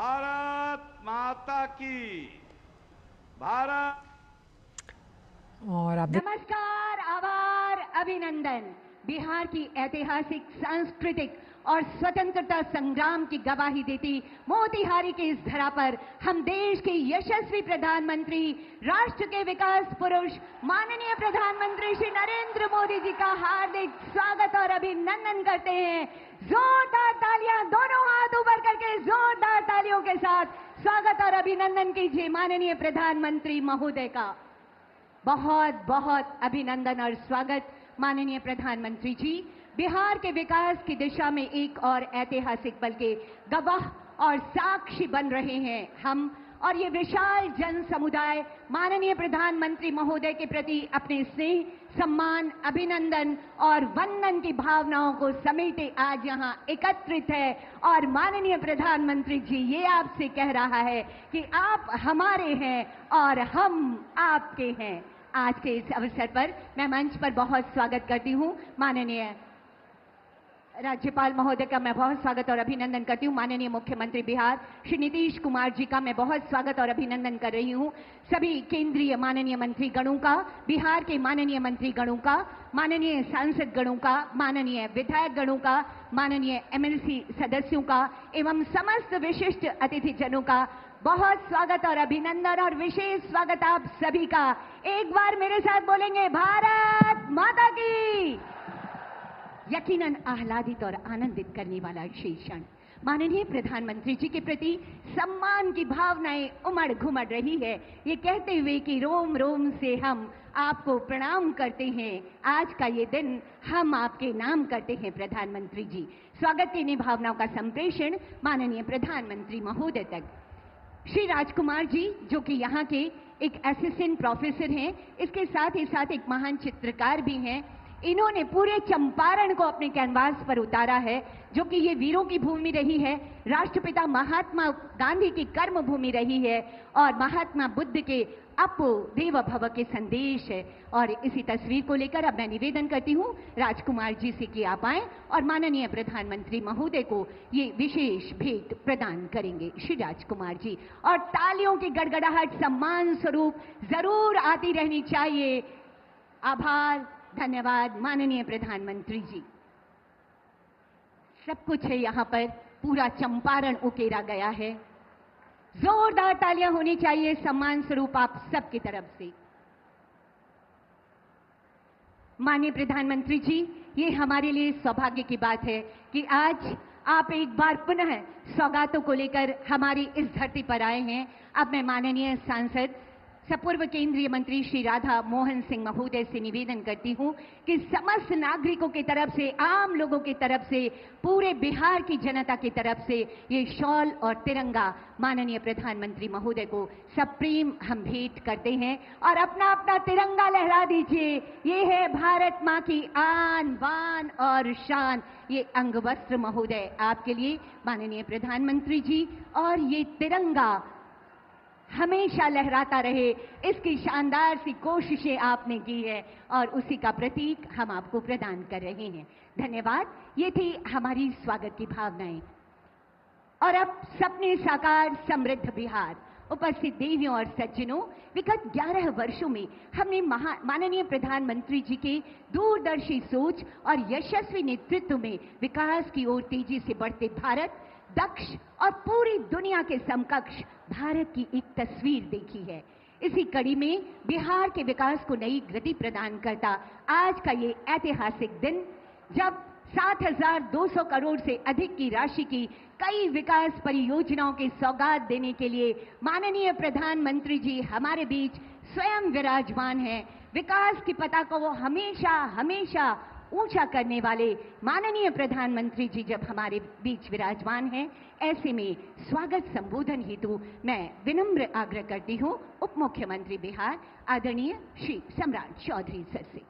भारत माता की, भारत। और आप नमस्कार, आभार, अभिनंदन। बिहार की ऐतिहासिक, सांस्कृतिक और स्वतंत्रता संग्राम की गवाही देती मोतिहारी की इस धरा पर हम देश के यशस्वी प्रधानमंत्री, राष्ट्र के विकास पुरुष, माननीय प्रधानमंत्री श्री नरेंद्र मोदी जी का हार्दिक स्वागत और अभिनंदन करते हैं। जोरदार तालियां, दोनों हाथ ऊपर करके जोरदार तालियों के साथ स्वागत और अभिनंदन कीजिए माननीय प्रधानमंत्री महोदय का। बहुत बहुत अभिनंदन और स्वागत माननीय प्रधानमंत्री जी। बिहार के विकास की दिशा में एक और ऐतिहासिक पल के गवाह और साक्षी बन रहे हैं हम, और ये विशाल जन समुदाय माननीय प्रधानमंत्री महोदय के प्रति अपने स्नेह, सम्मान, अभिनंदन और वंदन की भावनाओं को समेटे आज यहाँ एकत्रित है। और माननीय प्रधानमंत्री जी ये आपसे कह रहा है कि आप हमारे हैं और हम आपके हैं। आज के इस अवसर पर मैं मंच पर बहुत स्वागत करती हूँ माननीय राज्यपाल महोदय का मैं बहुत स्वागत और अभिनंदन करती हूँ। माननीय मुख्यमंत्री बिहार श्री नीतीश कुमार जी का मैं बहुत स्वागत और अभिनंदन कर रही हूँ। सभी केंद्रीय माननीय मंत्री गणों का, बिहार के माननीय मंत्री गणों का, माननीय सांसद गणों का, माननीय विधायक गणों का, माननीय एमएलसी सदस्यों का एवं समस्त विशिष्ट अतिथि जनों का बहुत स्वागत और अभिनंदन और विशेष स्वागत आप सभी का। एक बार मेरे साथ बोलेंगे, भारत माता की। यकीनन आह्लादित और आनंदित करने वाला शेष क्षण। माननीय प्रधानमंत्री जी के प्रति सम्मान की भावनाएं उमड़ घुमड़ रही है, ये कहते हुए कि रोम रोम से हम आपको प्रणाम करते हैं। आज का ये दिन हम आपके नाम करते हैं प्रधानमंत्री जी। स्वागत की इन्हीं भावनाओं का संप्रेषण माननीय प्रधानमंत्री महोदय तक। श्री राजकुमार जी जो कि यहाँ के एक असिस्टेंट प्रोफेसर हैं, इसके साथ ही साथ एक महान चित्रकार भी हैं। इन्होंने पूरे चंपारण को अपने कैनवास पर उतारा है, जो कि ये वीरों की भूमि रही है, राष्ट्रपिता महात्मा गांधी की कर्म भूमि रही है और महात्मा बुद्ध के अपो देव भव के संदेश है। और इसी तस्वीर को लेकर अब मैं निवेदन करती हूँ राजकुमार जी से कि आप आएं और माननीय प्रधानमंत्री महोदय को ये विशेष भेंट प्रदान करेंगे। श्री राजकुमार जी, और तालियों की गड़गड़ाहट सम्मान स्वरूप जरूर आती रहनी चाहिए। आभार, धन्यवाद माननीय प्रधानमंत्री जी। सब कुछ है यहाँ पर, पूरा चंपारण उकेरा गया है। जोरदार तालियां होनी चाहिए सम्मान स्वरूप आप सबकी तरफ से। माननीय प्रधानमंत्री जी, ये हमारे लिए सौभाग्य की बात है कि आज आप एक बार पुनः सौगातों को लेकर हमारी इस धरती पर आए हैं। अब मैं माननीय सांसद पूर्व केंद्रीय मंत्री श्री राधा मोहन सिंह महोदय से निवेदन करती हूं कि समस्त नागरिकों की तरफ से, आम लोगों की तरफ से, पूरे बिहार की जनता की तरफ से ये शॉल और तिरंगा माननीय प्रधानमंत्री महोदय को सप्रेम हम भेंट करते हैं। और अपना अपना तिरंगा लहरा दीजिए। ये है भारत माँ की आन बान और शान। ये अंगवस्त्र महोदय आपके लिए माननीय प्रधानमंत्री जी, और ये तिरंगा हमेशा लहराता रहे, इसकी शानदार सी कोशिशें आपने की है और उसी का प्रतीक हम आपको प्रदान कर रहे हैं। धन्यवाद। ये थी हमारी स्वागत की भावनाएं। और अब सपने साकार, समृद्ध बिहार। उपस्थित देवियों और सज्जनों, विगत 11 वर्षों में हमने माननीय प्रधानमंत्री जी के दूरदर्शी सोच और यशस्वी नेतृत्व में विकास की ओर तेजी से बढ़ते भारत, दक्ष और पूरी दुनिया के समकक्ष भारत की एक तस्वीर देखी है। इसी कड़ी में बिहार के विकास को नई गति प्रदान करता आज का ये ऐतिहासिक दिन, जब 7,200 करोड़ से अधिक की राशि की कई विकास परियोजनाओं की सौगात देने के लिए माननीय प्रधानमंत्री जी हमारे बीच स्वयं विराजमान हैं। विकास की पताका को हमेशा हमेशा ऊंचा करने वाले माननीय प्रधानमंत्री जी जब हमारे बीच विराजमान हैं, ऐसे में स्वागत संबोधन हेतु मैं विनम्र आग्रह करती हूं उप मुख्यमंत्री बिहार आदरणीय श्री सम्राट चौधरी सर से।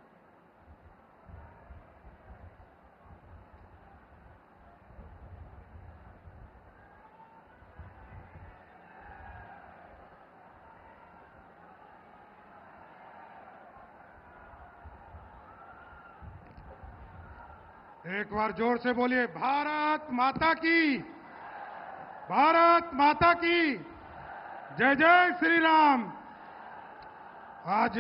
एक बार जोर से बोलिए, भारत माता की, भारत माता की जय जय श्री राम। आज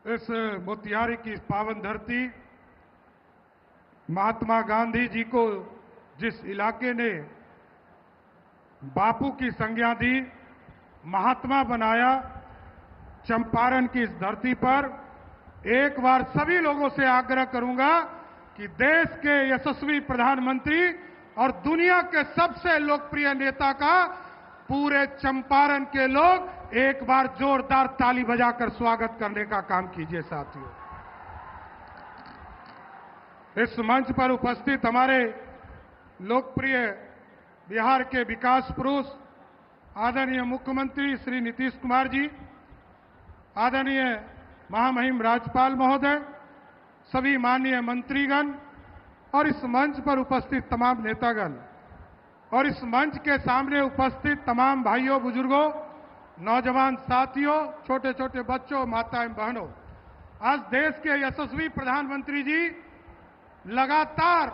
इस मोतिहारी की पावन धरती महात्मा गांधी जी को जिस इलाके ने बापू की संज्ञा दी, महात्मा बनाया, चंपारण की इस धरती पर एक बार सभी लोगों से आग्रह करूंगा कि देश के यशस्वी प्रधानमंत्री और दुनिया के सबसे लोकप्रिय नेता का पूरे चंपारण के लोग एक बार जोरदार ताली बजाकर स्वागत करने का काम कीजिए साथियों। इस मंच पर उपस्थित हमारे लोकप्रिय बिहार के विकास पुरुष आदरणीय मुख्यमंत्री श्री नीतीश कुमार जी, आदरणीय महामहिम राज्यपाल महोदय, सभी माननीय मंत्रीगण और इस मंच पर उपस्थित तमाम नेतागण और इस मंच के सामने उपस्थित तमाम भाइयों, बुजुर्गों, नौजवान साथियों, छोटे छोटे बच्चों, माताएं, बहनों, आज देश के यशस्वी प्रधानमंत्री जी लगातार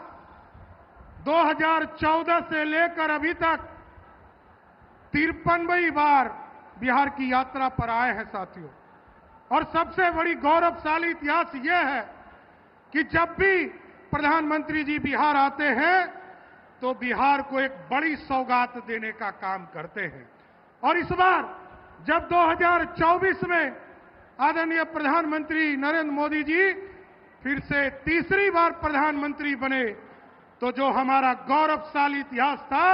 2014 से लेकर अभी तक 53वीं बार बिहार की यात्रा पर आए हैं साथियों। और सबसे बड़ी गौरवशाली इतिहास यह है कि जब भी प्रधानमंत्री जी बिहार आते हैं तो बिहार को एक बड़ी सौगात देने का काम करते हैं। और इस बार जब 2024 में आदरणीय प्रधानमंत्री नरेंद्र मोदी जी फिर से तीसरी बार प्रधानमंत्री बने, तो जो हमारा गौरवशाली इतिहास था,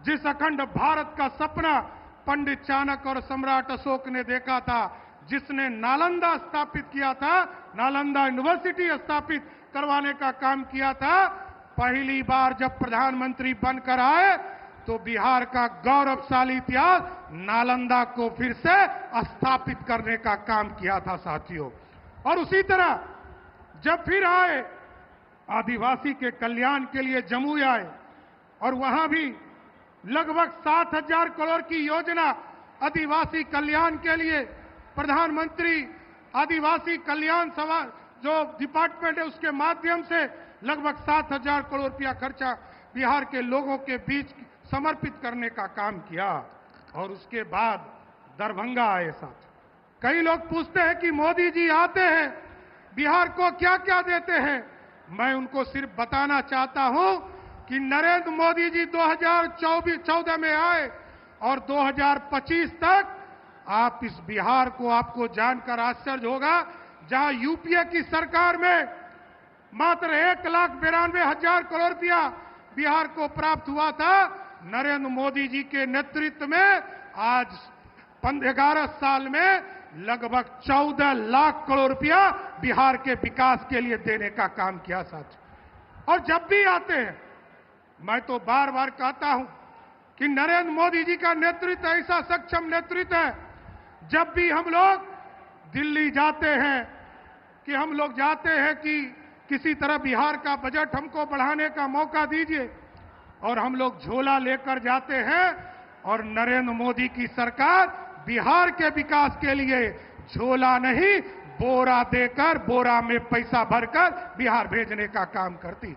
जिस अखंड भारत का सपना पंडित चाणक्य और सम्राट अशोक ने देखा था, जिसने नालंदा स्थापित किया था, नालंदा यूनिवर्सिटी स्थापित करवाने का काम किया था, पहली बार जब प्रधानमंत्री बनकर आए तो बिहार का गौरवशाली इतिहास नालंदा को फिर से स्थापित करने का काम किया था साथियों। और उसी तरह जब फिर आए, आदिवासी के कल्याण के लिए जमुई आए और वहां भी लगभग 7,000 करोड़ की योजना आदिवासी कल्याण के लिए प्रधानमंत्री आदिवासी कल्याण सभा जो डिपार्टमेंट है उसके माध्यम से लगभग 7,000 करोड़ रुपया खर्चा बिहार के लोगों के बीच समर्पित करने का काम किया। और उसके बाद दरभंगा आए साथ। कई लोग पूछते हैं कि मोदी जी आते हैं बिहार को क्या क्या देते हैं। मैं उनको सिर्फ बताना चाहता हूं कि नरेंद्र मोदी जी 2014 में आए और 2025 तक आप इस बिहार को आपको जानकर आश्चर्य होगा, जहां यूपीए की सरकार में मात्र 1,92,000 करोड़ रुपया बिहार को प्राप्त हुआ था, नरेंद्र मोदी जी के नेतृत्व में आज 11 साल में लगभग 14 लाख करोड़ रुपया बिहार के विकास के लिए देने का काम किया साथियों। और जब भी आते हैं, मैं तो बार बार कहता हूं कि नरेंद्र मोदी जी का नेतृत्व ऐसा सक्षम नेतृत्व है, जब भी हम लोग दिल्ली जाते हैं कि हम लोग जाते हैं कि किसी तरह बिहार का बजट हमको बढ़ाने का मौका दीजिए, और हम लोग झोला लेकर जाते हैं और नरेंद्र मोदी की सरकार बिहार के विकास के लिए झोला नहीं बोरा देकर, बोरा में पैसा भरकर बिहार भेजने का काम करती।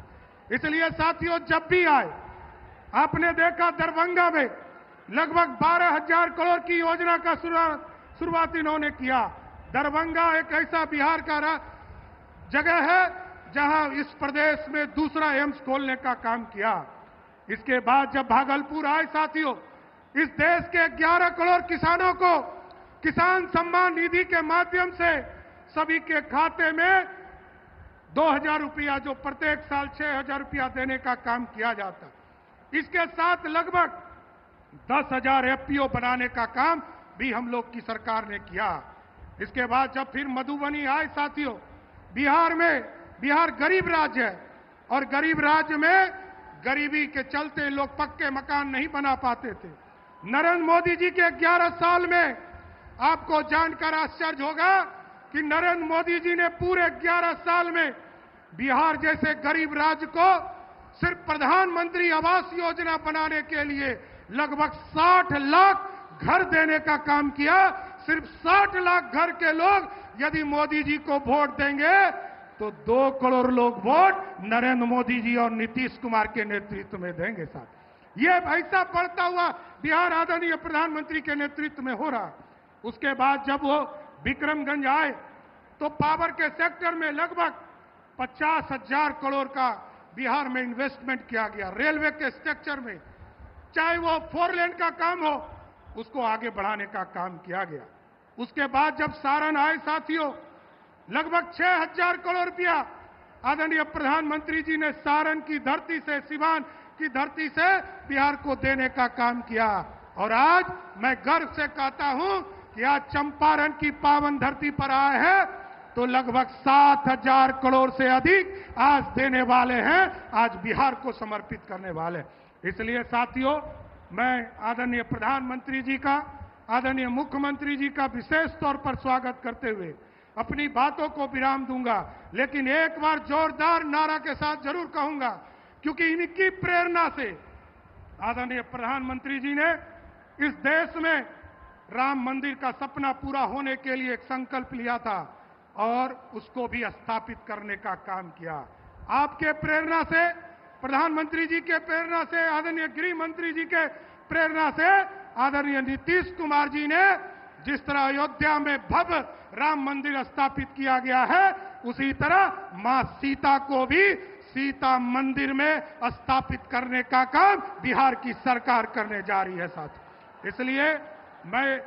इसलिए साथियों, जब भी आए, आपने देखा दरभंगा में लगभग 12,000 करोड़ की योजना का शुरुआत इन्होंने किया। दरभंगा एक ऐसा बिहार का जगह है जहां इस प्रदेश में दूसरा एम्स खोलने का काम किया। इसके बाद जब भागलपुर आए साथियों, इस देश के 11 करोड़ किसानों को किसान सम्मान निधि के माध्यम से सभी के खाते में 2,000 रुपया, जो प्रत्येक साल 6,000 रुपया देने का काम किया जाता। इसके साथ लगभग 10,000 एफपीओ बनाने का काम भी हम लोग की सरकार ने किया। इसके बाद जब फिर मधुबनी आए साथियों, बिहार गरीब राज्य है और गरीब राज्य में गरीबी के चलते लोग पक्के मकान नहीं बना पाते थे। नरेंद्र मोदी जी के 11 साल में आपको जानकर आश्चर्य होगा कि नरेंद्र मोदी जी ने पूरे 11 साल में बिहार जैसे गरीब राज्य को सिर्फ प्रधानमंत्री आवास योजना बनाने के लिए लगभग 60 लाख घर देने का काम किया। सिर्फ 60 लाख घर के लोग यदि मोदी जी को वोट देंगे तो 2 करोड़ लोग वोट नरेंद्र मोदी जी और नीतीश कुमार के नेतृत्व में देंगे साथ। ये ऐसा बढ़ता हुआ बिहार आदरणीय प्रधानमंत्री के नेतृत्व में हो रहा। उसके बाद जब वो विक्रमगंज आए तो पावर के सेक्टर में लगभग 50,000 करोड़ का बिहार में इन्वेस्टमेंट किया गया। रेलवे के स्ट्रक्चर में, चाहे वो 4 लेन का काम हो, उसको आगे बढ़ाने का काम किया गया। उसके बाद जब सारण आए साथियों, लगभग 6,000 करोड़ रुपया आदरणीय प्रधानमंत्री जी ने सारण की धरती से, सिवान की धरती से बिहार को देने का काम किया। और आज मैं गर्व से कहता हूं कि आज चंपारण की पावन धरती पर आए हैं तो लगभग 7,000 करोड़ से अधिक आज देने वाले हैं, आज बिहार को समर्पित करने वाले। इसलिए साथियों, मैं आदरणीय प्रधानमंत्री जी का, आदरणीय मुख्यमंत्री जी का विशेष तौर पर स्वागत करते हुए अपनी बातों को विराम दूंगा। लेकिन एक बार जोरदार नारा के साथ जरूर कहूंगा, क्योंकि इनकी प्रेरणा से आदरणीय प्रधानमंत्री जी ने इस देश में राम मंदिर का सपना पूरा होने के लिए एक संकल्प लिया था और उसको भी स्थापित करने का काम किया। आपके प्रेरणा से, प्रधानमंत्री जी के प्रेरणा से, आदरणीय गृह मंत्री जी के प्रेरणा से आदरणीय नीतीश कुमार जी ने जिस तरह अयोध्या में भव्य राम मंदिर स्थापित किया गया है, उसी तरह मां सीता को भी सीता मंदिर में स्थापित करने का काम बिहार की सरकार करने जा रही है साथ। इसलिए मैं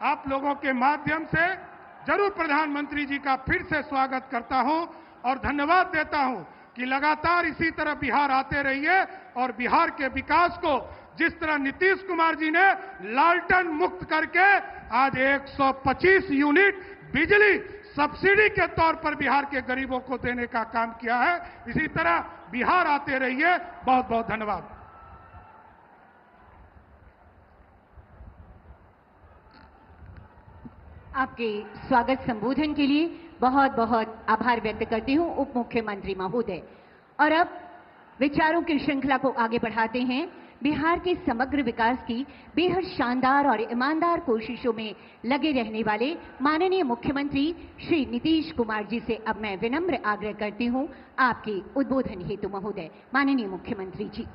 आप लोगों के माध्यम से जरूर प्रधानमंत्री जी का फिर से स्वागत करता हूं और धन्यवाद देता हूं कि लगातार इसी तरह बिहार आते रहिए और बिहार के विकास को जिस तरह नीतीश कुमार जी ने लालटेन मुक्त करके आज 125 यूनिट बिजली सब्सिडी के तौर पर बिहार के गरीबों को देने का काम किया है, इसी तरह बिहार आते रहिए। बहुत बहुत धन्यवाद। आपके स्वागत संबोधन के लिए बहुत बहुत आभार व्यक्त करती हूं उप मुख्यमंत्री महोदय। और अब विचारों की श्रृंखला को आगे बढ़ाते हैं। बिहार के समग्र विकास की बेहद शानदार और ईमानदार कोशिशों में लगे रहने वाले माननीय मुख्यमंत्री श्री नीतीश कुमार जी से अब मैं विनम्र आग्रह करती हूं आपके उद्बोधन हेतु महोदय। माननीय मुख्यमंत्री जी।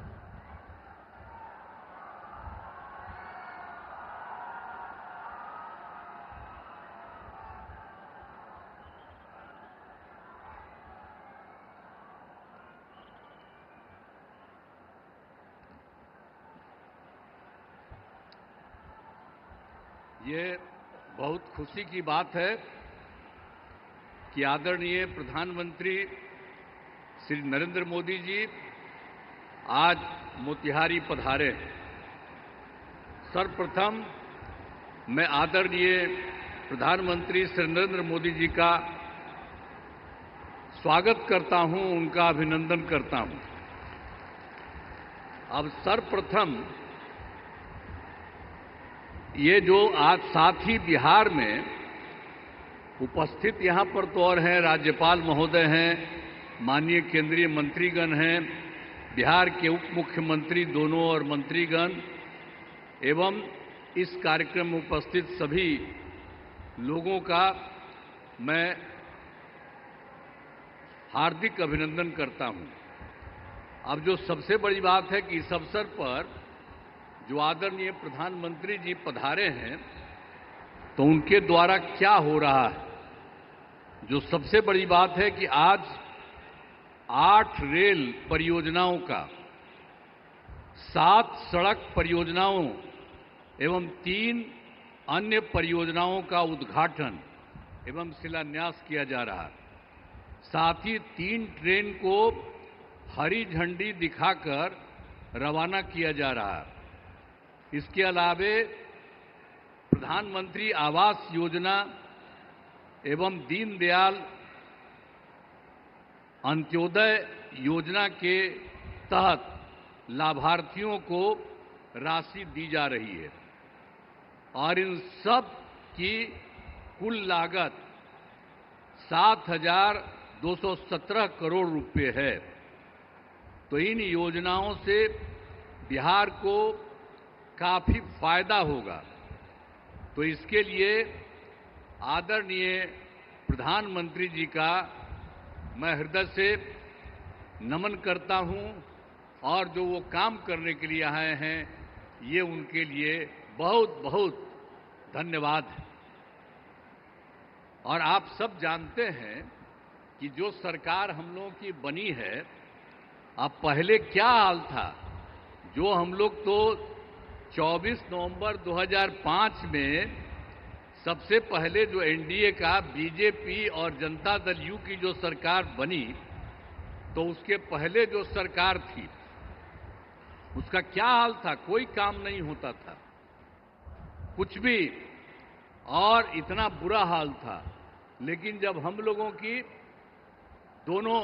ये बहुत खुशी की बात है कि आदरणीय प्रधानमंत्री श्री नरेंद्र मोदी जी आज मोतिहारी पधारे। सर्वप्रथम मैं आदरणीय प्रधानमंत्री श्री नरेंद्र मोदी जी का स्वागत करता हूं, उनका अभिनंदन करता हूं। अब सर्वप्रथम ये जो आज साथ ही बिहार में उपस्थित यहाँ पर तो और हैं, राज्यपाल महोदय हैं, माननीय केंद्रीय मंत्रीगण हैं, बिहार के उप मुख्यमंत्री दोनों और मंत्रीगण एवं इस कार्यक्रम में उपस्थित सभी लोगों का मैं हार्दिक अभिनंदन करता हूं। अब जो सबसे बड़ी बात है कि इस अवसर पर जो आदरणीय प्रधानमंत्री जी पधारे हैं तो उनके द्वारा क्या हो रहा है। जो सबसे बड़ी बात है कि आज 8 रेल परियोजनाओं का, 7 सड़क परियोजनाओं एवं 3 अन्य परियोजनाओं का उद्घाटन एवं शिलान्यास किया जा रहा है। साथ ही 3 ट्रेन को हरी झंडी दिखाकर रवाना किया जा रहा है। इसके अलावे प्रधानमंत्री आवास योजना एवं दीनदयाल अंत्योदय योजना के तहत लाभार्थियों को राशि दी जा रही है और इन सब की कुल लागत 7,217 करोड़ रुपए है। तो इन योजनाओं से बिहार को काफी फायदा होगा। तो इसके लिए आदरणीय प्रधानमंत्री जी का मैं हृदय से नमन करता हूं और जो वो काम करने के लिए आए हैं, ये उनके लिए बहुत बहुत धन्यवाद है। और आप सब जानते हैं कि जो सरकार हम लोगों की बनी है, अब पहले क्या हाल था। जो हम लोग तो 24 नवंबर 2005 में सबसे पहले जो एनडीए का बीजेपी और जनता दल यू की जो सरकार बनी, तो उसके पहले जो सरकार थी उसका क्या हाल था। कोई काम नहीं होता था, कुछ भी, और इतना बुरा हाल था। लेकिन जब हम लोगों की दोनों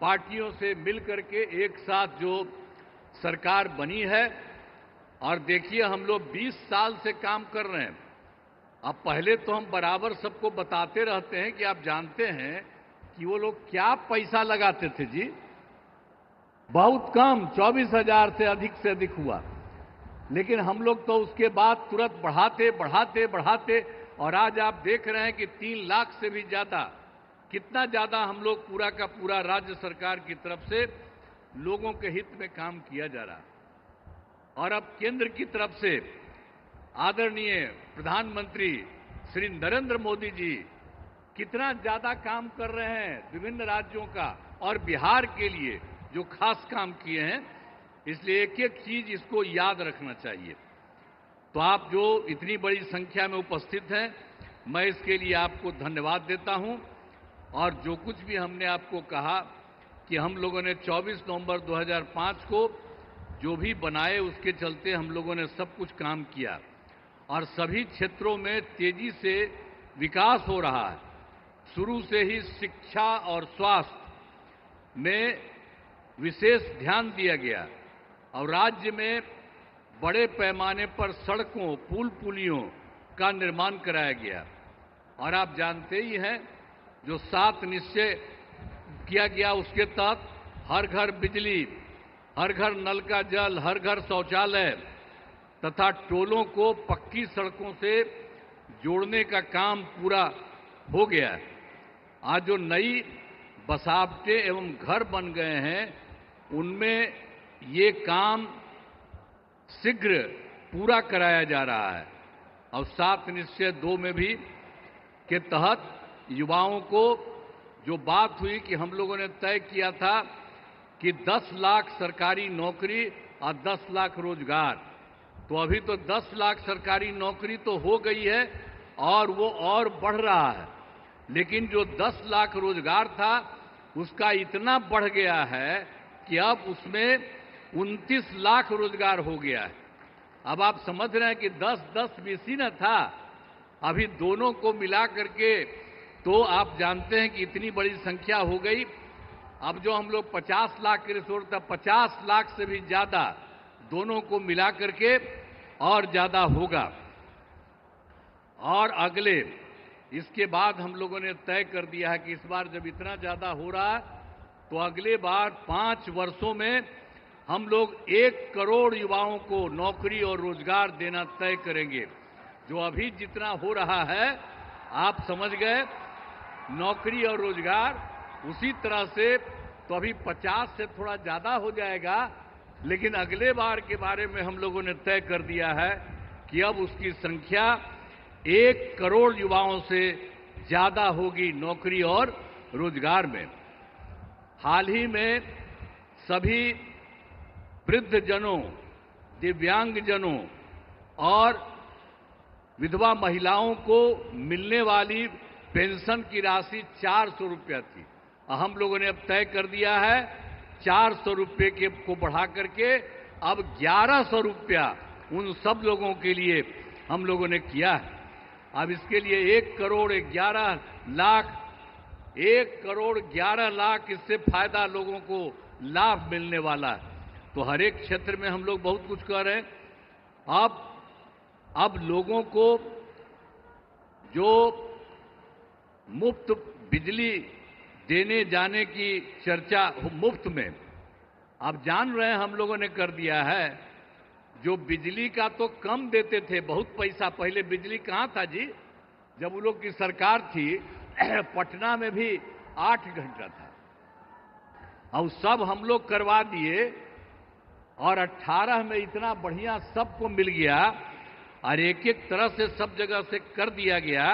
पार्टियों से मिलकर के एक साथ जो सरकार बनी है, और देखिए हम लोग 20 साल से काम कर रहे हैं। अब पहले तो हम बराबर सबको बताते रहते हैं कि आप जानते हैं कि वो लोग क्या पैसा लगाते थे जी, बहुत कम, 24,000 से अधिक हुआ। लेकिन हम लोग तो उसके बाद तुरंत बढ़ाते बढ़ाते बढ़ाते, और आज आप देख रहे हैं कि 3 लाख से भी ज्यादा, कितना ज्यादा हम लोग पूरा का पूरा राज्य सरकार की तरफ से लोगों के हित में काम किया जा रहा है। और अब केंद्र की तरफ से आदरणीय प्रधानमंत्री श्री नरेंद्र मोदी जी कितना ज्यादा काम कर रहे हैं विभिन्न राज्यों का, और बिहार के लिए जो खास काम किए हैं। इसलिए एक एक चीज इसको याद रखना चाहिए। तो आप जो इतनी बड़ी संख्या में उपस्थित हैं, मैं इसके लिए आपको धन्यवाद देता हूं। और जो कुछ भी हमने आपको कहा कि हम लोगों ने 24 नवंबर 2005 को जो भी बनाए, उसके चलते हम लोगों ने सब कुछ काम किया, और सभी क्षेत्रों में तेजी से विकास हो रहा है। शुरू से ही शिक्षा और स्वास्थ्य में विशेष ध्यान दिया गया, और राज्य में बड़े पैमाने पर सड़कों, पुल पुलियों का निर्माण कराया गया। और आप जानते ही हैं, जो 7 निश्चय किया गया, उसके तहत हर घर बिजली, हर घर नल का जल, हर घर शौचालय तथा टोलों को पक्की सड़कों से जोड़ने का काम पूरा हो गया है। आज जो नई बसावटें एवं घर बन गए हैं, उनमें ये काम शीघ्र पूरा कराया जा रहा है। और 7 निश्चय 2 में भी के तहत युवाओं को जो बात हुई कि हम लोगों ने तय किया था कि 10 लाख सरकारी नौकरी और 10 लाख रोजगार, तो अभी तो 10 लाख सरकारी नौकरी तो हो गई है और वो और बढ़ रहा है। लेकिन जो 10 लाख रोजगार था, उसका इतना बढ़ गया है कि अब उसमें 29 लाख रोजगार हो गया है। अब आप समझ रहे हैं कि 10-10 बीसी न था, अभी दोनों को मिला करके तो आप जानते हैं कि इतनी बड़ी संख्या हो गई। अब जो हम लोग 50 लाख की रिसोर्स था, 50 लाख से भी ज्यादा दोनों को मिला करके और ज्यादा होगा। और अगले इसके बाद हम लोगों ने तय कर दिया है कि इस बार जब इतना ज्यादा हो रहा है, तो अगले बार 5 वर्षों में हम लोग 1 करोड़ युवाओं को नौकरी और रोजगार देना तय करेंगे। जो अभी जितना हो रहा है, आप समझ गए, नौकरी और रोजगार, उसी तरह से तो अभी 50 से थोड़ा ज्यादा हो जाएगा। लेकिन अगले बार के बारे में हम लोगों ने तय कर दिया है कि अब उसकी संख्या 1 करोड़ युवाओं से ज्यादा होगी नौकरी और रोजगार में। हाल ही में सभी वृद्धजनों, दिव्यांगजनों और विधवा महिलाओं को मिलने वाली पेंशन की राशि 400 रुपया थी। हम लोगों ने अब तय कर दिया है 400 रुपये के को बढ़ा करके अब 1100 रुपया उन सब लोगों के लिए हम लोगों ने किया है। अब इसके लिए 1 करोड़ 11 लाख 1 करोड़ 11 लाख इससे फायदा लोगों को लाभ मिलने वाला है। तो हर एक क्षेत्र में हम लोग बहुत कुछ कर रहे हैं। अब लोगों को जो मुफ्त बिजली देने जाने की चर्चा मुफ्त में, आप जान रहे हैं हम लोगों ने कर दिया है। जो बिजली का तो कम देते थे, बहुत पैसा, पहले बिजली कहाँ था जी, जब उन लोग की सरकार थी पटना में भी 8 घंटा था। और सब हम लोग करवा दिए और 18 में इतना बढ़िया सबको मिल गया और एक एक तरह से सब जगह से कर दिया गया।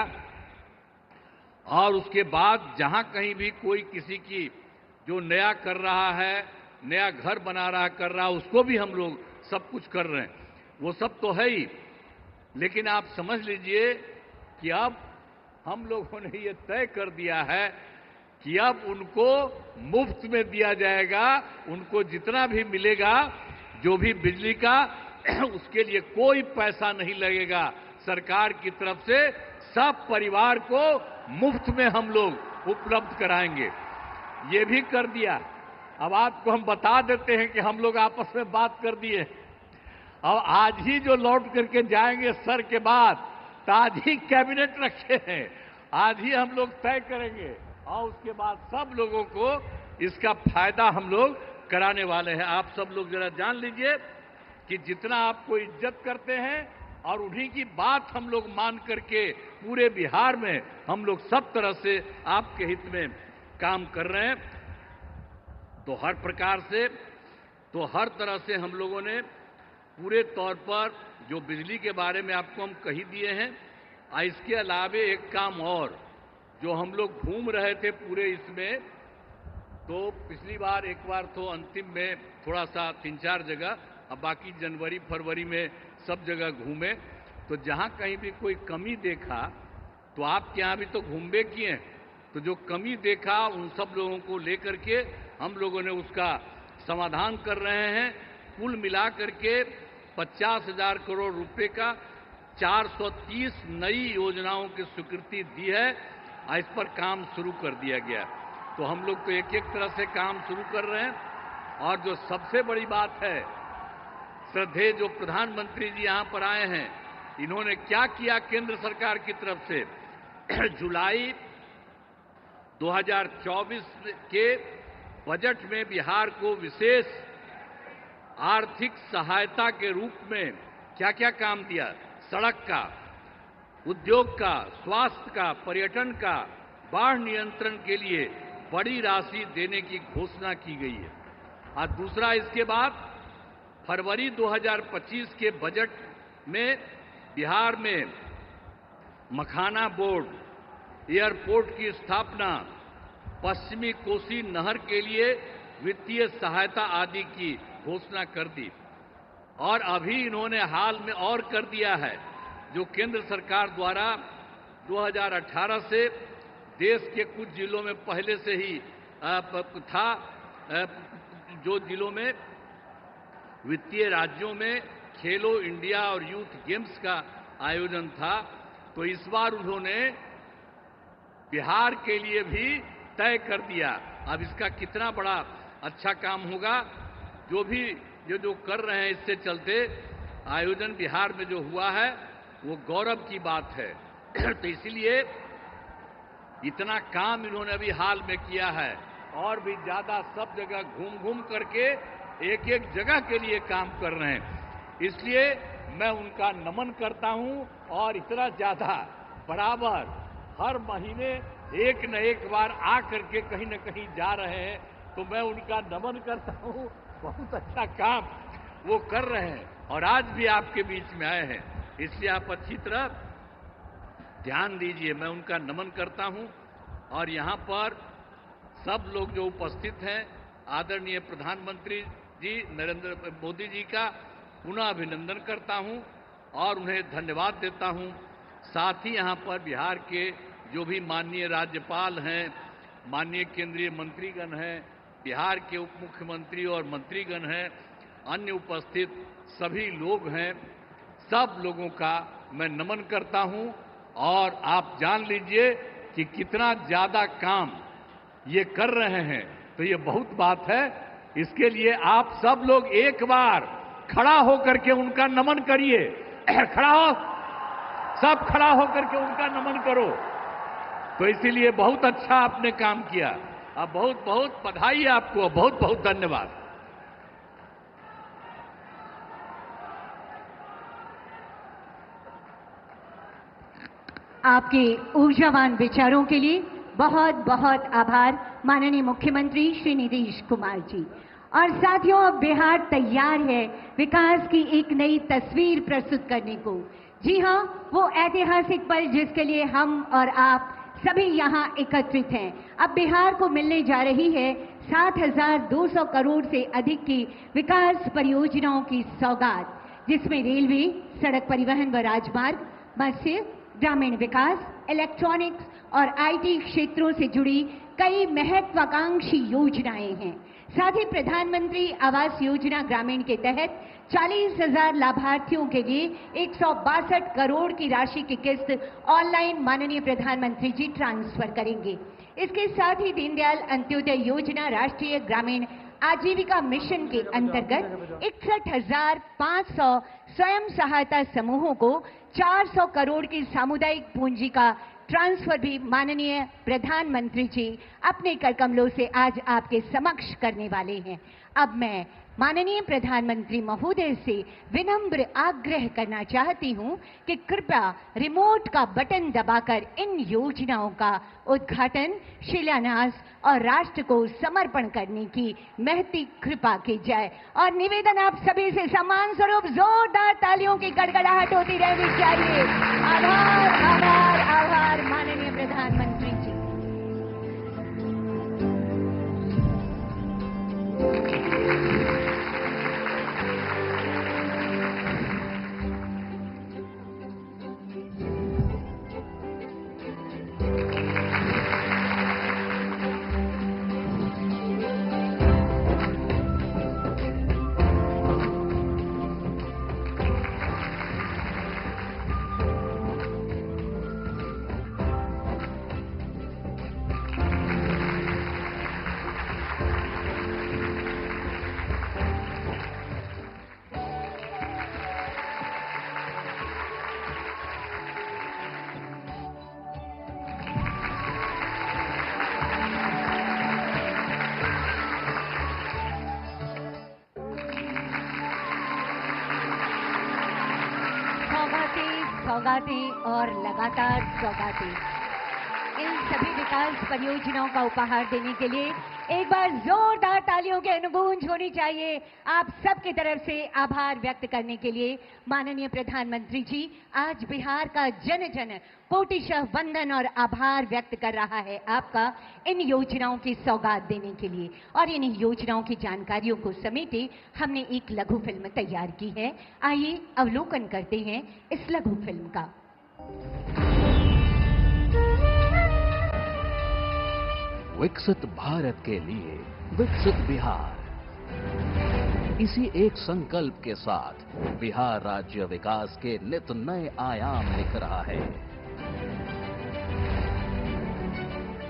और उसके बाद जहां कहीं भी कोई किसी की जो नया कर रहा है, नया घर बना रहा कर रहा, उसको भी हम लोग सब कुछ कर रहे हैं। वो सब तो है ही, लेकिन आप समझ लीजिए कि अब हम लोगों ने ये तय कर दिया है कि अब उनको मुफ्त में दिया जाएगा। उनको जितना भी मिलेगा, जो भी बिजली का, उसके लिए कोई पैसा नहीं लगेगा सरकार की तरफ से। सब परिवार को मुफ्त में हम लोग उपलब्ध कराएंगे। ये भी कर दिया। अब आपको हम बता देते हैं कि हम लोग आपस में बात कर दिए। अब आज ही जो लौट करके जाएंगे सर के बाद, तो आज ही कैबिनेट रखे हैं, आज ही हम लोग तय करेंगे और उसके बाद सब लोगों को इसका फायदा हम लोग कराने वाले हैं। आप सब लोग जरा जान लीजिए कि जितना आपको इज्जत करते हैं और उन्हीं की बात हम लोग मान करके पूरे बिहार में हम लोग सब तरह से आपके हित में काम कर रहे हैं। तो हर प्रकार से, तो हर तरह से हम लोगों ने पूरे तौर पर जो बिजली के बारे में आपको हम कही दिए हैं। इसके अलावे एक काम और जो हम लोग घूम रहे थे पूरे इसमें, तो पिछली बार एक बार तो अंतिम में थोड़ा सा 3-4 जगह, अब बाकी जनवरी फरवरी में सब जगह घूमे। तो जहां कहीं भी कोई कमी देखा, तो आपके यहाँ भी तो घूमबे किए, तो जो कमी देखा उन सब लोगों को लेकर के हम लोगों ने उसका समाधान कर रहे हैं। कुल मिला करके 50,000 करोड़ रुपए का 430 नई योजनाओं की स्वीकृति दी है और इस पर काम शुरू कर दिया गया। तो हम लोग तो एक एक तरह से काम शुरू कर रहे हैं। और जो सबसे बड़ी बात है, श्रद्धेय जो प्रधानमंत्री जी यहाँ पर आए हैं, इन्होंने क्या किया केंद्र सरकार की तरफ से। जुलाई 2024 के बजट में बिहार को विशेष आर्थिक सहायता के रूप में क्या क्या काम दिया। सड़क का, उद्योग का, स्वास्थ्य का, पर्यटन का, बाढ़ नियंत्रण के लिए बड़ी राशि देने की घोषणा की गई है। और दूसरा, इसके बाद फरवरी 2025 के बजट में बिहार में मखाना बोर्ड, एयरपोर्ट की स्थापना, पश्चिमी कोसी नहर के लिए वित्तीय सहायता आदि की घोषणा कर दी। और अभी इन्होंने हाल में और कर दिया है, जो केंद्र सरकार द्वारा 2018 से देश के कुछ जिलों में पहले से ही था, जो जिलों में वित्तीय राज्यों में खेलो इंडिया और यूथ गेम्स का आयोजन था, तो इस बार उन्होंने बिहार के लिए भी तय कर दिया। अब इसका कितना बड़ा अच्छा काम होगा, जो भी जो कर रहे हैं, इससे चलते आयोजन बिहार में जो हुआ है वो गौरव की बात है। तो इसलिए इतना काम इन्होंने अभी हाल में किया है और भी ज्यादा सब जगह घूम घूम करके एक एक जगह के लिए काम कर रहे हैं। इसलिए मैं उनका नमन करता हूं और इतना ज्यादा बराबर हर महीने एक न एक बार आ करके कहीं न कहीं जा रहे हैं, तो मैं उनका नमन करता हूं। बहुत अच्छा काम वो कर रहे हैं और आज भी आपके बीच में आए हैं, इसलिए आप अच्छी तरह ध्यान दीजिए। मैं उनका नमन करता हूं और यहां पर सब लोग जो उपस्थित हैं, आदरणीय प्रधानमंत्री जी नरेंद्र मोदी जी का पुनः अभिनंदन करता हूं और उन्हें धन्यवाद देता हूं। साथ ही यहां पर बिहार के जो भी माननीय राज्यपाल हैं, माननीय केंद्रीय मंत्रीगण हैं, बिहार के उप मुख्यमंत्री और मंत्रीगण हैं, अन्य उपस्थित सभी लोग हैं, सब लोगों का मैं नमन करता हूं। और आप जान लीजिए कि कितना ज्यादा काम ये कर रहे हैं, तो ये बहुत बात है। इसके लिए आप सब लोग एक बार खड़ा होकर के उनका नमन करिए। खड़ा हो, सब खड़ा होकर के उनका नमन करो। तो इसीलिए बहुत अच्छा आपने काम किया। अब बहुत बहुत बधाई आपको, बहुत बहुत धन्यवाद। आपके ऊर्जावान विचारों के लिए बहुत बहुत आभार माननीय मुख्यमंत्री श्री नीतीश कुमार जी। और साथियों, अब बिहार तैयार है विकास की एक नई तस्वीर प्रस्तुत करने को। जी हाँ, वो ऐतिहासिक पल जिसके लिए हम और आप सभी यहाँ एकत्रित हैं। अब बिहार को मिलने जा रही है 7,200 करोड़ से अधिक की विकास परियोजनाओं की सौगात, जिसमें रेलवे, सड़क परिवहन व राजमार्ग, मत्स्य, ग्रामीण विकास, इलेक्ट्रॉनिक्स और आईटी क्षेत्रों से जुड़ी कई महत्वाकांक्षी योजनाएं हैं। साथ ही प्रधानमंत्री आवास योजना ग्रामीण के तहत 40,000 लाभार्थियों के लिए 162 करोड़ की राशि की किस्त ऑनलाइन माननीय प्रधानमंत्री जी ट्रांसफर करेंगे। इसके साथ ही दीनदयाल अंत्योदय योजना राष्ट्रीय ग्रामीण आजीविका मिशन के अंतर्गत 61,500 स्वयं सहायता समूहों को 400 करोड़ की सामुदायिक पूंजी का ट्रांसफर भी माननीय प्रधानमंत्री जी अपने कर कमलों से आज आपके समक्ष करने वाले हैं। अब मैं माननीय प्रधानमंत्री महोदय से विनम्र आग्रह करना चाहती हूं कि कृपया रिमोट का बटन दबाकर इन योजनाओं का उद्घाटन, शिलान्यास और राष्ट्र को समर्पण करने की महती कृपा की जाए। और निवेदन आप सभी से सम्मान स्वरूप जोरदार तालियों की गड़गड़ाहट होती रहनी चाहिए। आभार आभार आभार माननीय प्रधानमंत्री जी। सौगातें और लगातार सौगातें, इन सभी विकास परियोजनाओं का उपहार देने के लिए एक बार जोरदार तालियों की अनुगूंज होनी चाहिए। आप सबकी तरफ से आभार व्यक्त करने के लिए माननीय प्रधानमंत्री जी, आज बिहार का जन जन कोटिशः वंदन और आभार व्यक्त कर रहा है आपका इन योजनाओं की सौगात देने के लिए। और इन योजनाओं की जानकारियों को समेटे हमने एक लघु फिल्म तैयार की है। आइए अवलोकन करते हैं इस लघु फिल्म का। विकसित भारत के लिए विकसित बिहार, इसी एक संकल्प के साथ बिहार राज्य विकास के नित नए आयाम लिख रहा है।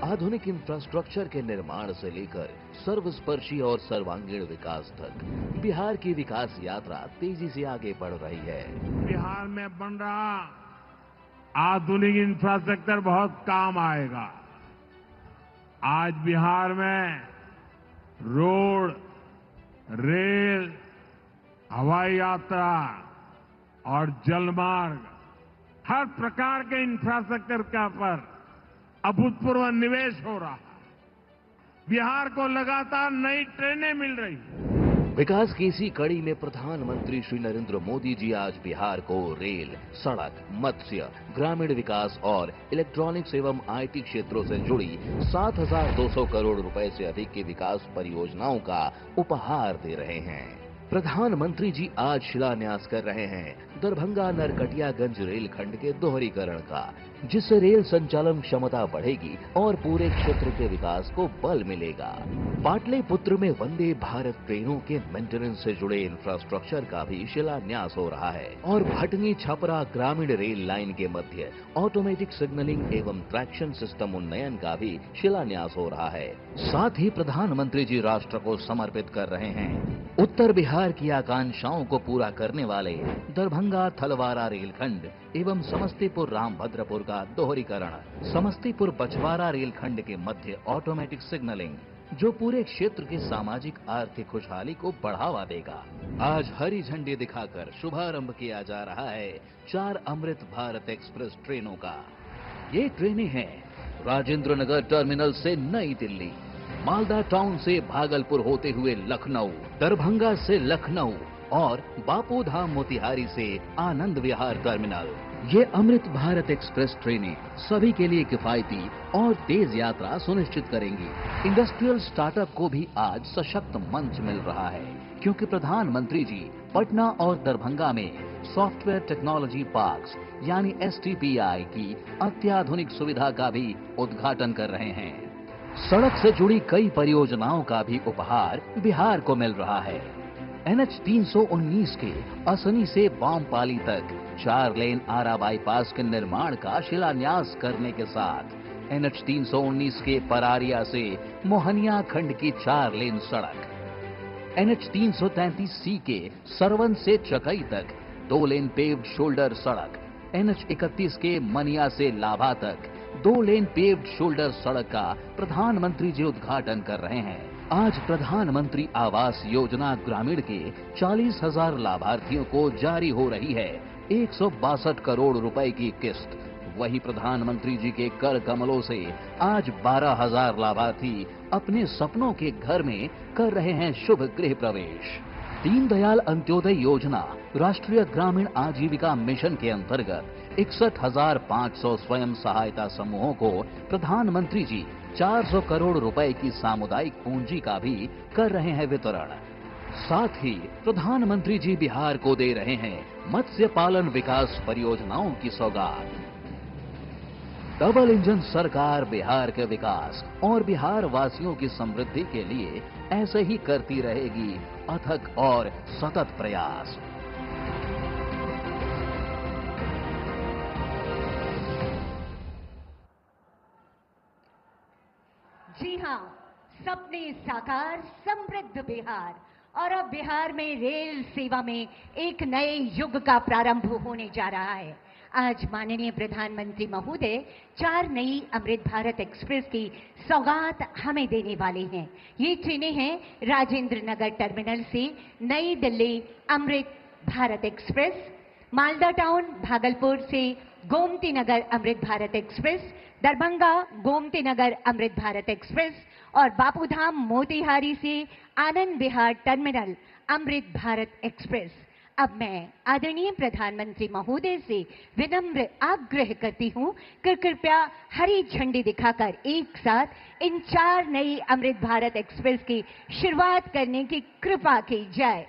आधुनिक इंफ्रास्ट्रक्चर के निर्माण से लेकर सर्वस्पर्शी और सर्वांगीण विकास तक बिहार की विकास यात्रा तेजी से आगे बढ़ रही है। बिहार में बन रहा आधुनिक इंफ्रास्ट्रक्चर बहुत काम आएगा। आज बिहार में रोड, रेल, हवाई यात्रा और जलमार्ग, हर प्रकार के इंफ्रास्ट्रक्चर का पर अभूतपूर्व निवेश हो रहा है। बिहार को लगातार नई ट्रेनें मिल रही हैं। विकास की इसी कड़ी में प्रधानमंत्री श्री नरेंद्र मोदी जी आज बिहार को रेल, सड़क, मत्स्य, ग्रामीण विकास और इलेक्ट्रॉनिक्स एवं आईटी क्षेत्रों से जुड़ी 7,200 करोड़ रुपए से अधिक की विकास परियोजनाओं का उपहार दे रहे हैं। प्रधानमंत्री जी आज शिलान्यास कर रहे हैं दरभंगा नरकटियागंज रेलखंड के दोहरीकरण का, जिससे रेल संचालन क्षमता बढ़ेगी और पूरे क्षेत्र के विकास को बल मिलेगा। पाटलिपुत्र में वंदे भारत ट्रेनों के मेंटेनेंस से जुड़े इंफ्रास्ट्रक्चर का भी शिलान्यास हो रहा है और भटनी छपरा ग्रामीण रेल लाइन के मध्य ऑटोमेटिक सिग्नलिंग एवं ट्रैक्शन सिस्टम उन्नयन का भी शिलान्यास हो रहा है। साथ ही प्रधानमंत्री जी राष्ट्र को समर्पित कर रहे हैं उत्तर बिहार की आकांक्षाओं को पूरा करने वाले दरभंगा थलवारा रेलखंड एवं समस्तीपुर रामभद्रपुर का दोहरीकरण, समस्तीपुर बछवाड़ा रेलखंड के मध्य ऑटोमेटिक सिग्नलिंग, जो पूरे क्षेत्र की सामाजिक आर्थिक खुशहाली को बढ़ावा देगा। आज हरी झंडी दिखाकर शुभारंभ किया जा रहा है 4 अमृत भारत एक्सप्रेस ट्रेनों का। ये ट्रेनें हैं राजेंद्र नगर टर्मिनल से नई दिल्ली, मालदा टाउन से भागलपुर होते हुए लखनऊ, दरभंगा से लखनऊ और बापू धाम मोतिहारी से आनंद विहार टर्मिनल। ये अमृत भारत एक्सप्रेस ट्रेनें सभी के लिए किफायती और तेज यात्रा सुनिश्चित करेंगी। इंडस्ट्रियल स्टार्टअप को भी आज सशक्त मंच मिल रहा है, क्योंकि प्रधानमंत्री जी पटना और दरभंगा में सॉफ्टवेयर टेक्नोलॉजी पार्क्स यानी STPI की अत्याधुनिक सुविधा का भी उद्घाटन कर रहे हैं। सड़क से जुड़ी कई परियोजनाओं का भी उपहार बिहार को मिल रहा है। NH 319 के असनी से बामपाली तक 4 लेन आरा बाईपास के निर्माण का शिलान्यास करने के साथ NH 319 के परारिया से मोहनिया खंड की 4 लेन सड़क, NH 333C के सरवन से चकई तक 2 लेन पेव्ड शोल्डर सड़क, NH 31 के मनिया से लाभा तक 2 लेन पेव्ड शोल्डर सड़क का प्रधानमंत्री जी उद्घाटन कर रहे हैं। आज प्रधानमंत्री आवास योजना ग्रामीण के 40,000 लाभार्थियों को जारी हो रही है 162 करोड़ रुपए की किस्त। वही प्रधानमंत्री जी के कर कमलों से आज 12,000 लाभार्थी अपने सपनों के घर में कर रहे हैं शुभ गृह प्रवेश। दीनदयाल अंत्योदय योजना राष्ट्रीय ग्रामीण आजीविका मिशन के अंतर्गत 61,500 स्वयं सहायता समूहों को प्रधानमंत्री जी 400 करोड़ रुपए की सामुदायिक पूंजी का भी कर रहे हैं वितरण। साथ ही प्रधानमंत्री जी बिहार को दे रहे हैं मत्स्य पालन विकास परियोजनाओं की सौगात। डबल इंजन सरकार बिहार के विकास और बिहार वासियों की समृद्धि के लिए ऐसे ही करती रहेगी अथक और सतत प्रयास। जी हाँ, सपने साकार, समृद्ध बिहार। और अब बिहार में रेल सेवा में एक नए युग का प्रारंभ होने जा रहा है। आज माननीय प्रधानमंत्री महोदय 4 नई अमृत भारत एक्सप्रेस की सौगात हमें देने वाले हैं। ये ट्रेनें हैं राजेंद्र नगर टर्मिनल से नई दिल्ली अमृत भारत एक्सप्रेस, मालदा टाउन भागलपुर से गोमती नगर अमृत भारत एक्सप्रेस, दरभंगा गोमती नगर अमृत भारत एक्सप्रेस और बापूधाम मोतिहारी से आनंद विहार टर्मिनल अमृत भारत एक्सप्रेस। अब मैं आदरणीय प्रधानमंत्री महोदय से विनम्र आग्रह करती हूं कि कृपया हरी झंडी दिखाकर एक साथ इन 4 नई अमृत भारत एक्सप्रेस की शुरुआत करने की कृपा की जाए।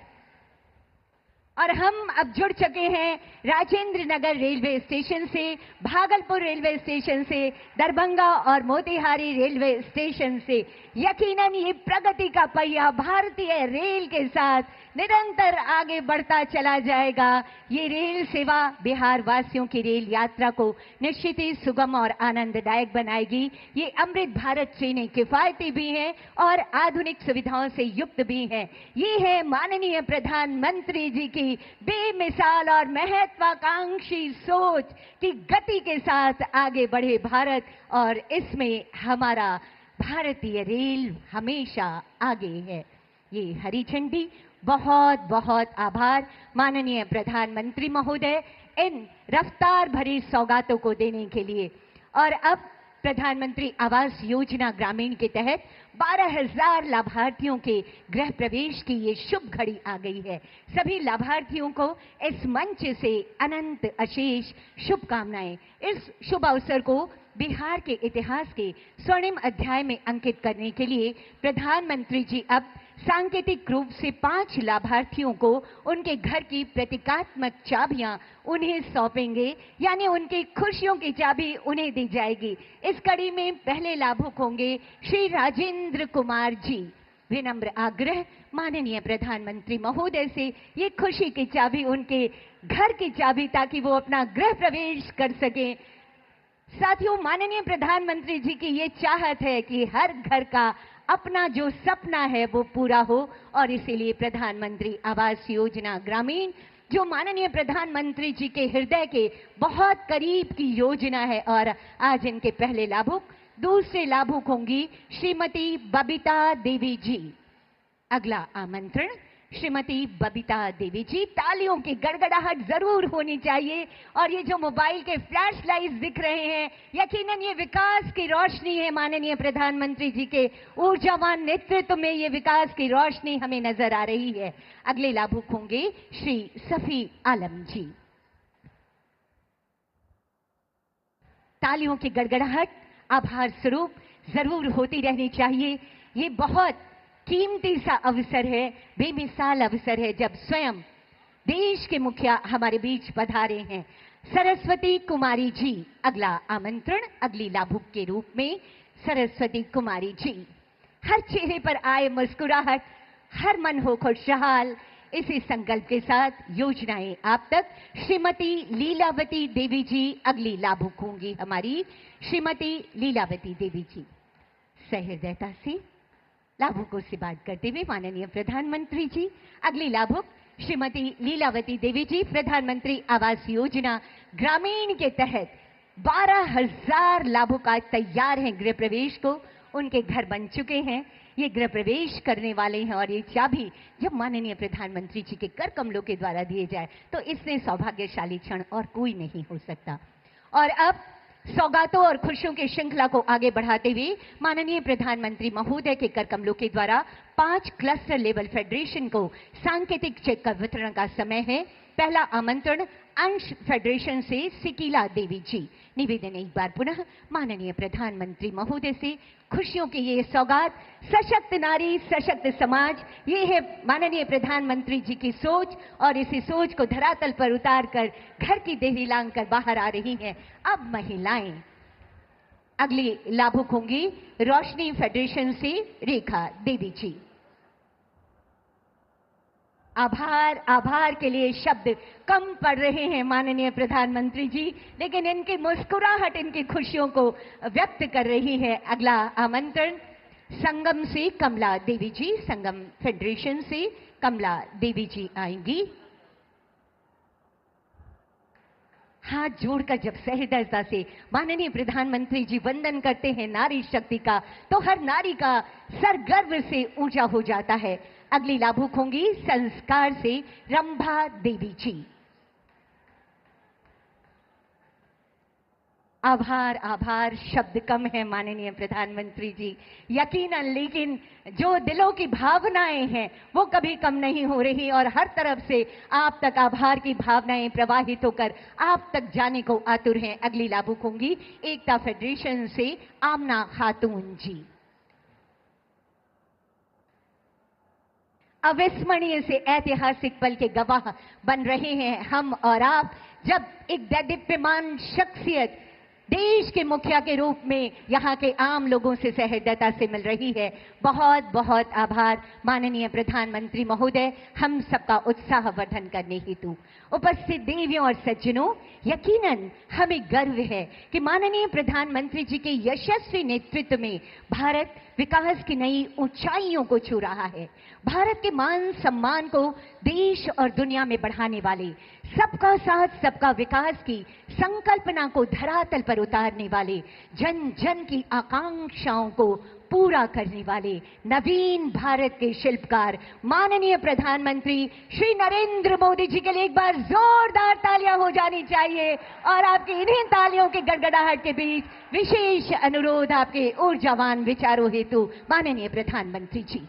और हम अब जुड़ चुके हैं राजेंद्र नगर रेलवे स्टेशन से, भागलपुर रेलवे स्टेशन से, दरभंगा और मोतिहारी रेलवे स्टेशन से। यकीनन ये प्रगति का पहिया भारतीय रेल के साथ निरंतर आगे बढ़ता चला जाएगा। ये रेल सेवा बिहार वासियों की रेल यात्रा को निश्चित ही सुगम और आनंददायक बनाएगी। ये अमृत भारत ट्रेनें किफायती भी हैं और आधुनिक सुविधाओं से युक्त भी हैं। ये है माननीय प्रधानमंत्री जी की बेमिसाल और महत्वाकांक्षी सोच कि गति के साथ आगे बढ़े भारत, और इसमें हमारा भारतीय रेल हमेशा आगे है। ये हरी झंडी, बहुत बहुत आभार माननीय प्रधानमंत्री महोदय इन रफ्तार भरी सौगातों को देने के लिए। और अब प्रधानमंत्री आवास योजना ग्रामीण के तहत 12,000 लाभार्थियों के गृह प्रवेश की ये शुभ घड़ी आ गई है। सभी लाभार्थियों को इस मंच से अनंत अशेष शुभकामनाएं। इस शुभ अवसर को बिहार के इतिहास के स्वर्णिम अध्याय में अंकित करने के लिए प्रधानमंत्री जी अब सांकेतिक रूप से 5 लाभार्थियों को उनके घर की प्रतीकात्मक चाबियां उन्हें सौंपेंगे, यानी उनकी खुशियों की चाबी उन्हें दी जाएगी। इस कड़ी में पहले लाभुक होंगे श्री राजेंद्र कुमार जी। विनम्र आग्रह माननीय प्रधानमंत्री महोदय से ये खुशी की चाबी उनके घर की चाबी, ताकि वो अपना गृह प्रवेश कर सकें। साथियों, माननीय प्रधानमंत्री जी की ये चाहत है कि हर घर का अपना जो सपना है वो पूरा हो, और इसीलिए प्रधानमंत्री आवास योजना ग्रामीण जो माननीय प्रधानमंत्री जी के हृदय के बहुत करीब की योजना है, और आज इनके पहले लाभुक, दूसरे लाभुक होंगी श्रीमती बबीता देवी जी। अगला आमंत्रण श्रीमती बबीता देवी जी। तालियों की गड़गड़ाहट जरूर होनी चाहिए। और ये जो मोबाइल के फ्लैश लाइट्स दिख रहे हैं, यकीनन ये विकास की रोशनी है। माननीय प्रधानमंत्री जी के ऊर्जावान नेतृत्व में ये विकास की रोशनी हमें नजर आ रही है। अगले लाभुक होंगे श्री सफी आलम जी। तालियों की गड़गड़ाहट आभार स्वरूप जरूर होती रहनी चाहिए। ये बहुत कीमती सा अवसर है, बेमिसाल अवसर है, जब स्वयं देश के मुखिया हमारे बीच पधारे हैं। सरस्वती कुमारी जी, अगला आमंत्रण अगली लाभुक के रूप में सरस्वती कुमारी जी। हर चेहरे पर आए मुस्कुराहट, हर मन हो खुशहाल, इसी संकल्प के साथ योजनाएं आप तक। श्रीमती लीलावती देवी जी अगली लाभुक होंगी हमारी। श्रीमती लीलावती देवी जी सहृदयता से लाभुकों से बात करते हुए माननीय प्रधानमंत्री जी। अगली लाभुक श्रीमती लीलावती देवी जी, प्रधानमंत्री आवास योजना ग्रामीण के तहत 12,000 लाभुक आज तैयार हैं गृह प्रवेश को। उनके घर बन चुके हैं, ये गृह प्रवेश करने वाले हैं। और ये चाबी जब माननीय प्रधानमंत्री जी के कर कमलों के द्वारा दिए जाए तो इससे सौभाग्यशाली क्षण और कोई नहीं हो सकता। और अब सौगातों और खुशियों की श्रृंखला को आगे बढ़ाते हुए माननीय प्रधानमंत्री महोदय के कर कमलों के द्वारा 5 क्लस्टर लेवल फेडरेशन को सांकेतिक चेक का वितरण का समय है। पहला आमंत्रण अंश फेडरेशन से सिकीला देवी जी। निवेदन एक बार पुनः माननीय प्रधानमंत्री महोदय से खुशियों की ये सौगात, सशक्त नारी सशक्त समाज, ये है माननीय प्रधानमंत्री जी की सोच। और इसी सोच को धरातल पर उतार कर घर की देही लांग कर बाहर आ रही हैं अब महिलाएं। अगली लाभुक होंगी रोशनी फेडरेशन से रेखा देवी जी। आभार, आभार के लिए शब्द कम पड़ रहे हैं माननीय प्रधानमंत्री जी, लेकिन इनकी मुस्कुराहट इनकी खुशियों को व्यक्त कर रही है। अगला आमंत्रण संगम से कमला देवी जी, संगम फेडरेशन से कमला देवी जी आएंगी। हाथ जोड़कर जब सहृदयता से माननीय प्रधानमंत्री जी वंदन करते हैं नारी शक्ति का, तो हर नारी का सर गर्व से ऊंचा हो जाता है। अगली लाभुक होंगी संस्कार से रंभा देवी जी। आभार, आभार शब्द कम है माननीय प्रधानमंत्री जी, यकीनन, लेकिन जो दिलों की भावनाएं हैं वो कभी कम नहीं हो रही। और हर तरफ से आप तक आभार की भावनाएं प्रवाहित होकर आप तक जाने को आतुर हैं। अगली लाभुक होंगी एकता फेडरेशन से आमना खातून जी। अविस्मरणीय से ऐतिहासिक पल के गवाह बन रहे हैं हम और आप, जब एक दैदीप्यमान शख्सियत देश के मुखिया के रूप में यहाँ के आम लोगों से सहृदयता से मिल रही है। बहुत बहुत आभार माननीय प्रधानमंत्री महोदय, हम सबका उत्साह वर्धन करने हेतु। उपस्थित देवियों और सज्जनों, यकीनन हमें गर्व है कि माननीय प्रधानमंत्री जी के यशस्वी नेतृत्व में भारत विकास की नई ऊंचाइयों को छू रहा है। भारत के मान सम्मान को देश और दुनिया में बढ़ाने वाले, सबका साथ सबका विकास की संकल्पना को धरातल पर उतारने वाले, जन जन की आकांक्षाओं को पूरा करने वाले नवीन भारत के शिल्पकार माननीय प्रधानमंत्री श्री नरेंद्र मोदी जी के लिए एक बार जोरदार तालियां हो जानी चाहिए। और आपकी इन्हीं तालियों की गड़गड़ाहट के बीच विशेष अनुरोध आपके ऊर्जावान विचारों हेतु माननीय प्रधानमंत्री जी।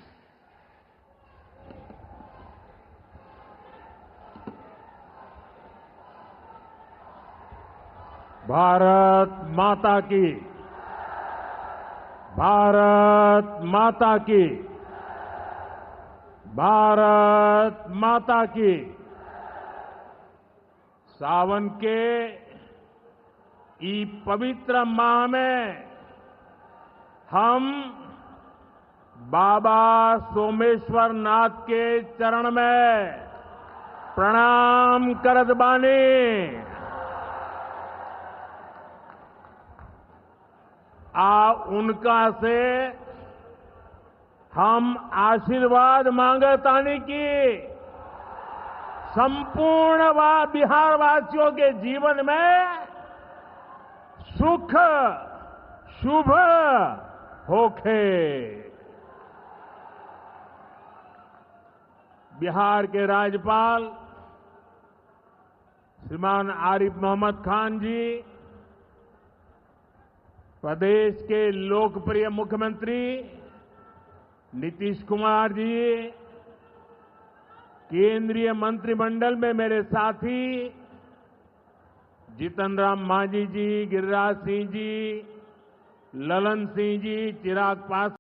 भारत माता की, भारत माता की, भारत माता की। सावन के इस पवित्र माह में हम बाबा सोमेश्वर नाथ के चरण में प्रणाम करत बानी। उनका से हम आशीर्वाद मांगतानी की संपूर्ण बिहार वासियों के जीवन में सुख शुभ होखे। बिहार के राज्यपाल श्रीमान आरिफ मोहम्मद खान जी, प्रदेश के लोकप्रिय मुख्यमंत्री नीतीश कुमार जी, केंद्रीय मंत्रिमंडल में मेरे साथी जीतन राम मांझी जी, गिरिराज सिंह जी, ललन सिंह जी, चिराग पासवान